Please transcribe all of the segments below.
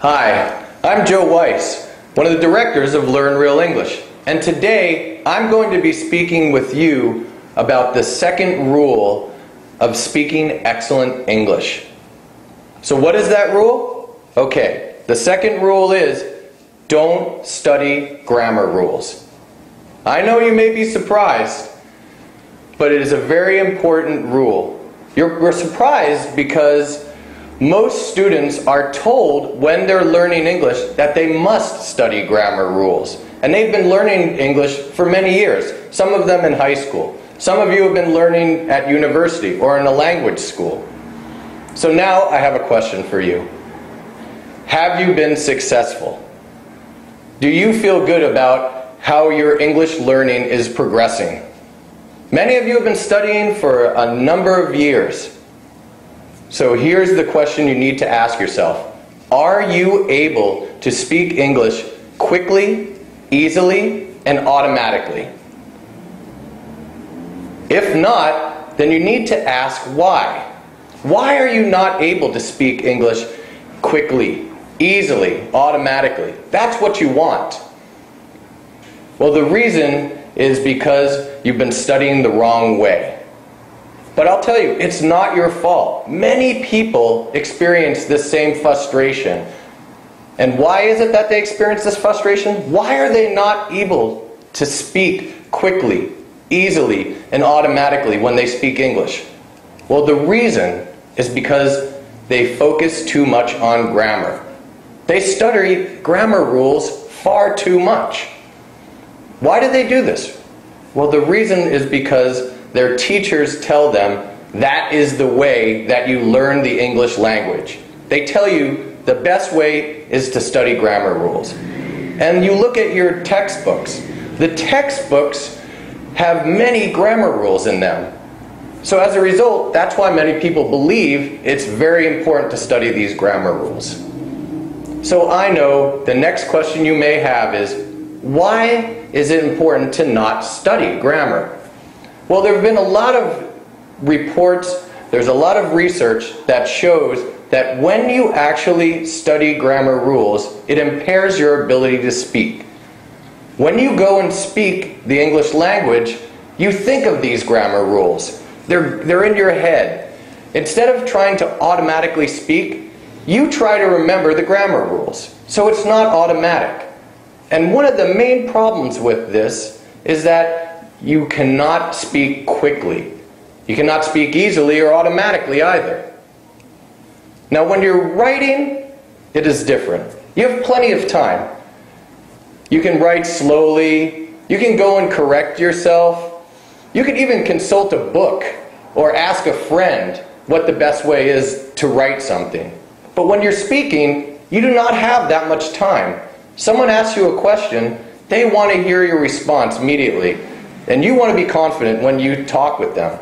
Hi, I'm Joe Weiss, one of the directors of Learn Real English, and today I'm going to be speaking with you about the second rule of speaking excellent English. So what is that rule? Okay, the second rule is don't study grammar rules. I know you may be surprised, but it is a very important rule. We're surprised because most students are told when they're learning English that they must study grammar rules. And they've been learning English for many years, some of them in high school. Some of you have been learning at university or in a language school. So now I have a question for you. Have you been successful? Do you feel good about how your English learning is progressing? Many of you have been studying for a number of years. So here's the question you need to ask yourself. Are you able to speak English quickly, easily, and automatically? If not, then you need to ask why. Why are you not able to speak English quickly, easily, automatically? That's what you want. Well, the reason is because you've been studying the wrong way. But I'll tell you, it's not your fault. Many people experience this same frustration. And why is it that they experience this frustration? Why are they not able to speak quickly, easily, and automatically when they speak English? Well, the reason is because they focus too much on grammar. They study grammar rules far too much. Why do they do this? Well, the reason is because their teachers tell them that is the way that you learn the English language. They tell you the best way is to study grammar rules. And you look at your textbooks. The textbooks have many grammar rules in them. So as a result, that's why many people believe it's very important to study these grammar rules. So I know the next question you may have is, why is it important to not study grammar? Well, there have been a lot of reports, there's a lot of research that shows that when you actually study grammar rules, it impairs your ability to speak. When you go and speak the English language, you think of these grammar rules. They're in your head. Instead of trying to automatically speak, you try to remember the grammar rules. So it's not automatic. And one of the main problems with this is that you cannot speak quickly. You cannot speak easily or automatically either. Now when you're writing, it is different. You have plenty of time. You can write slowly. You can go and correct yourself. You can even consult a book or ask a friend what the best way is to write something. But when you're speaking, you do not have that much time. Someone asks you a question, they want to hear your response immediately. And you want to be confident when you talk with them.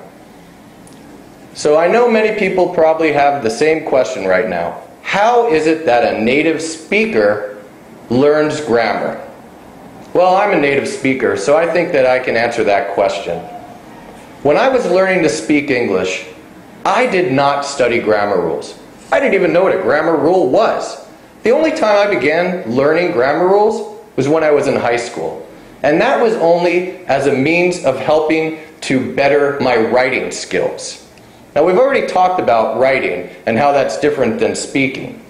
So I know many people probably have the same question right now. How is it that a native speaker learns grammar? Well, I'm a native speaker, so I think that I can answer that question. When I was learning to speak English, I did not study grammar rules. I didn't even know what a grammar rule was. The only time I began learning grammar rules was when I was in high school. And that was only as a means of helping to better my writing skills. Now we've already talked about writing and how that's different than speaking.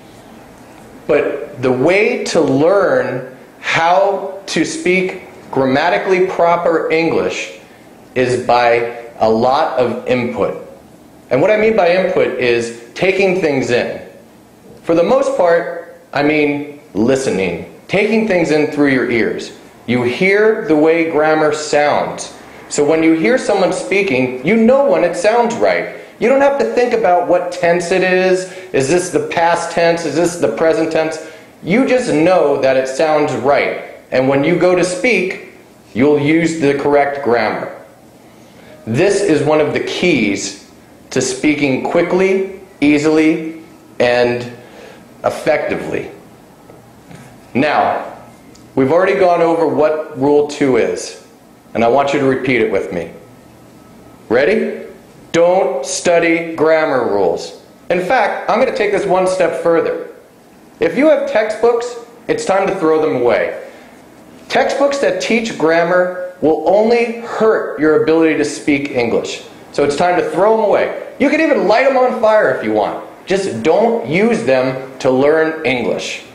But the way to learn how to speak grammatically proper English is by a lot of input. And what I mean by input is taking things in. For the most part, I mean listening, taking things in through your ears. You hear the way grammar sounds. So when you hear someone speaking, you know when it sounds right. You don't have to think about what tense it is. Is this the past tense? Is this the present tense? You just know that it sounds right. And when you go to speak, you'll use the correct grammar. This is one of the keys to speaking quickly, easily, and effectively. Now, we've already gone over what Rule 2 is, and I want you to repeat it with me. Ready? Don't study grammar rules. In fact, I'm going to take this one step further. If you have textbooks, it's time to throw them away. Textbooks that teach grammar will only hurt your ability to speak English. So it's time to throw them away. You can even light them on fire if you want. Just don't use them to learn English.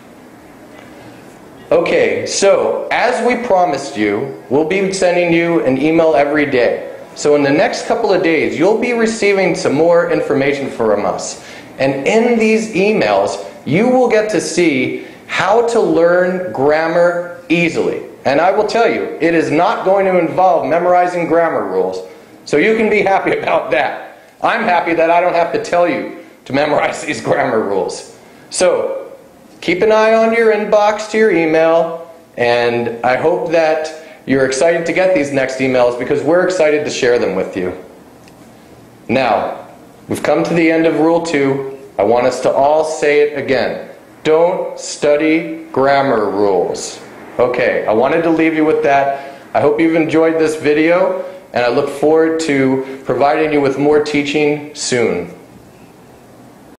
Okay, so as we promised you, we'll be sending you an email every day. So in the next couple of days, you'll be receiving some more information from us. And in these emails, you will get to see how to learn grammar easily. And I will tell you, it is not going to involve memorizing grammar rules. So you can be happy about that. I'm happy that I don't have to tell you to memorize these grammar rules. So keep an eye on your inbox to your email, and I hope that you're excited to get these next emails because we're excited to share them with you. Now, we've come to the end of Rule 2. I want us to all say it again. Don't study grammar rules. Okay, I wanted to leave you with that. I hope you've enjoyed this video, and I look forward to providing you with more teaching soon.